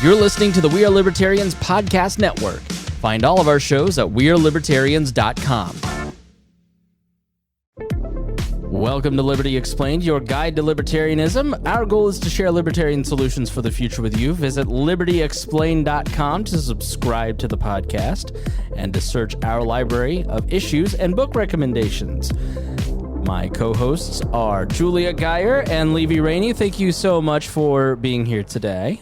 You're listening to the We Are Libertarians podcast network. Find all of our shows at wearelibertarians.com. Welcome to Liberty Explained, your guide to libertarianism. Our goal is to share libertarian solutions for the future with you. Visit libertyexplained.com to subscribe to the podcast and to search our library of issues and book recommendations. My co-hosts are Julia Geyer and Levy Rainey. Thank you so much for being here today.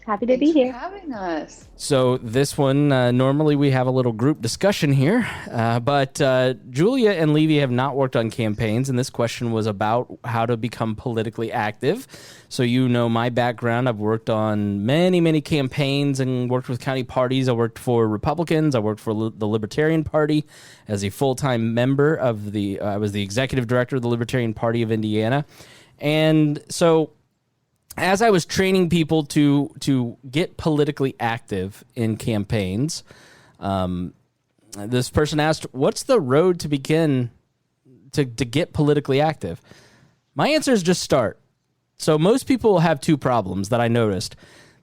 Happy to be here. Thanks for having us. So this one, normally we have a little group discussion here, but Julia and Levy have not worked on campaigns, and this question was about how to become politically active. So you know my background. I've worked on many campaigns and worked with county parties. I worked for Republicans. I worked for the Libertarian Party as a full-time member of I was the executive director of the Libertarian Party of Indiana. And so as I was training people to get politically active in campaigns, this person asked, what's the road to begin to get politically active? My answer is just start. So most people have two problems that I noticed.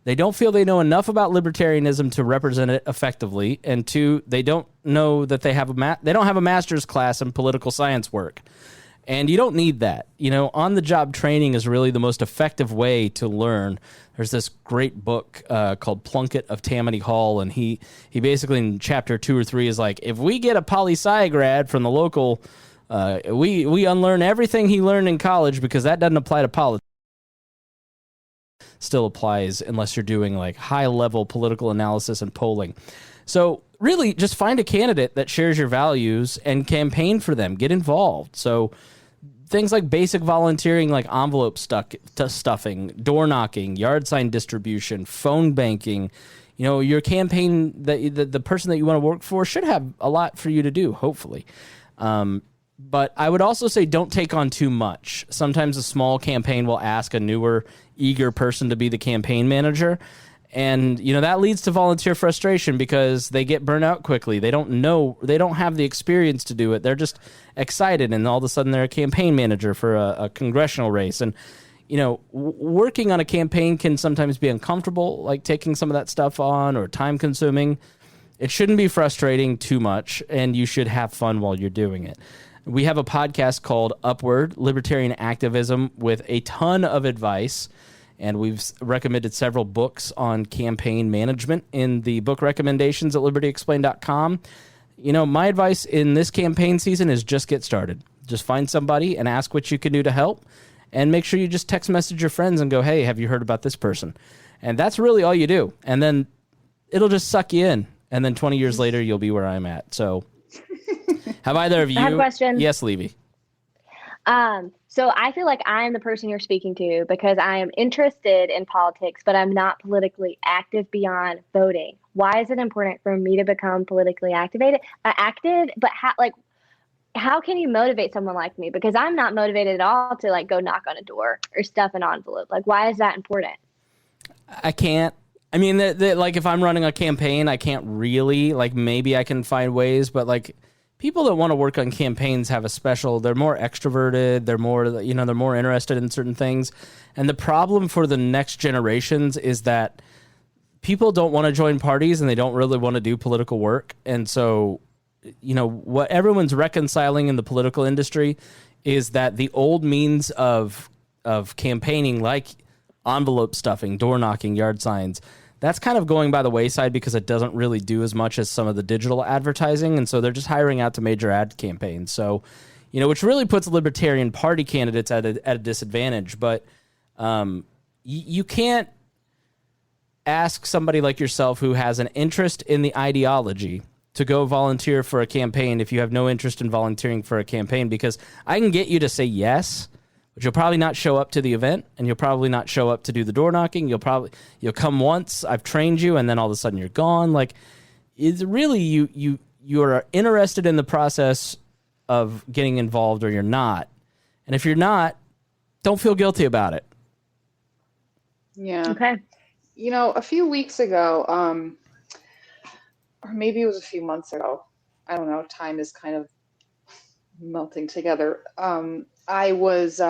They don't feel they know enough about libertarianism to represent it effectively, and two, they don't know that they don't have a master's class in political science work. And you don't need that. You know, on-the-job training is really the most effective way to learn. There's this great book called Plunkett of Tammany Hall, and he basically in chapter 2 or 3 is like, if we get a poli-sci grad from the local, we unlearn everything he learned in college because that doesn't apply to politics. Still applies unless you're doing like high-level political analysis and polling. So really just find a candidate that shares your values and campaign for them. Get involved. So things like basic volunteering, like envelope stuffing, door knocking, yard sign distribution, phone banking. You know, your campaign, the person that you want to work for should have a lot for you to do, hopefully. But I would also say don't take on too much. Sometimes a small campaign will ask a newer, eager person to be the campaign manager. And, you know, that leads to volunteer frustration because they get burnt out quickly. They don't have the experience to do it. They're just excited, and all of a sudden they're a campaign manager for a congressional race. And, you know, working on a campaign can sometimes be uncomfortable, like taking some of that stuff on, or time-consuming. It shouldn't be frustrating too much, and you should have fun while you're doing it. We have a podcast called Upward, Libertarian Activism, with a ton of advice. And we've recommended several books on campaign management in the book recommendations at libertyexplained.com. You know, my advice in this campaign season is just get started. Just find somebody and ask what you can do to help. And make sure you just text message your friends and go, hey, have you heard about this person? And that's really all you do. And then it'll just suck you in. And then 20 years later, you'll be where I'm at. So have either of you? I have a question. Yes, Levy. So I feel like I'm the person you're speaking to because I am interested in politics, but I'm not politically active beyond voting. Why is it important for me to become politically active? But how can you motivate someone like me? Because I'm not motivated at all to like go knock on a door or stuff an envelope. Like, why is that important? I can't. I mean, like if I'm running a campaign, I can't really, like maybe I can find ways, but like people that want to work on campaigns have they're more extroverted, they're more interested in certain things. And the problem for the next generations is that people don't want to join parties and they don't really want to do political work. And so, you know, what everyone's reconciling in the political industry is that the old means of campaigning, like envelope stuffing, door knocking, yard signs, that's kind of going by the wayside because it doesn't really do as much as some of the digital advertising. And so they're just hiring out to major ad campaigns. So, you know, which really puts Libertarian Party candidates at a disadvantage. But you can't ask somebody like yourself who has an interest in the ideology to go volunteer for a campaign if you have no interest in volunteering for a campaign, because I can get you to say yes, but you'll probably not show up to the event, and you'll probably not show up to do the door knocking. You'll come once, I've trained you, and then all of a sudden you're gone. Like, it's really you are interested in the process of getting involved, or you're not. And if you're not, don't feel guilty about it. Yeah. Okay. You know, a few weeks ago, or maybe it was a few months ago, I don't know, time is kind of melting together. I was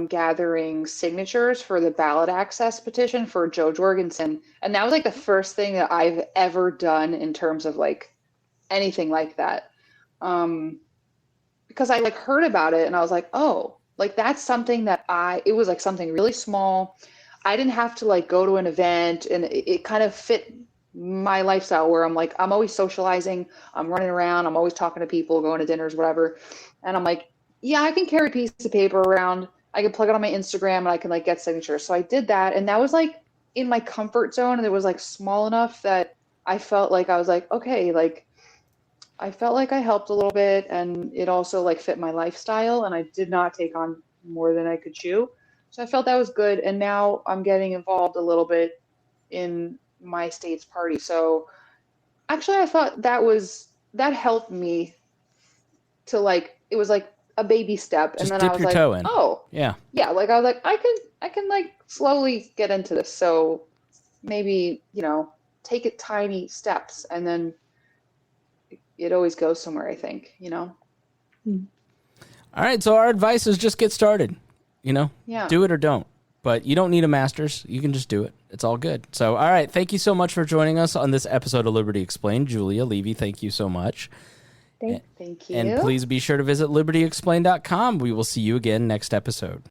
gathering signatures for the ballot access petition for Joe Jorgensen. And that was like the first thing that I've ever done in terms of like anything like that. Because I like heard about it and I was like, oh, like that's something that it was like something really small. I didn't have to like go to an event, and it kind of fit my lifestyle where I'm like, I'm always socializing, I'm running around, I'm always talking to people, going to dinners, whatever. And I'm like, yeah, I can carry a piece of paper around. I can plug it on my Instagram and I can like get signatures. So I did that. And that was like in my comfort zone. And it was like small enough that I felt like I was like, okay, like I felt like I helped a little bit, and it also like fit my lifestyle, and I did not take on more than I could chew. So I felt that was good. And now I'm getting involved a little bit in my state's party. So actually I thought that helped me to like, it was like a baby step. Just and then dip I was your like, toe in. oh Yeah. yeah, like I was like, I can like slowly get into this. So maybe, take it tiny steps, and then it always goes somewhere, I think, All right. So our advice is just get started, Yeah. do it or don't, but you don't need a master's. You can just do it. It's all good. So, all right. Thank you so much for joining us on this episode of Liberty Explained. Julia Levy, thank you so much. Thank you. And please be sure to visit libertyexplained.com. We will see you again next episode.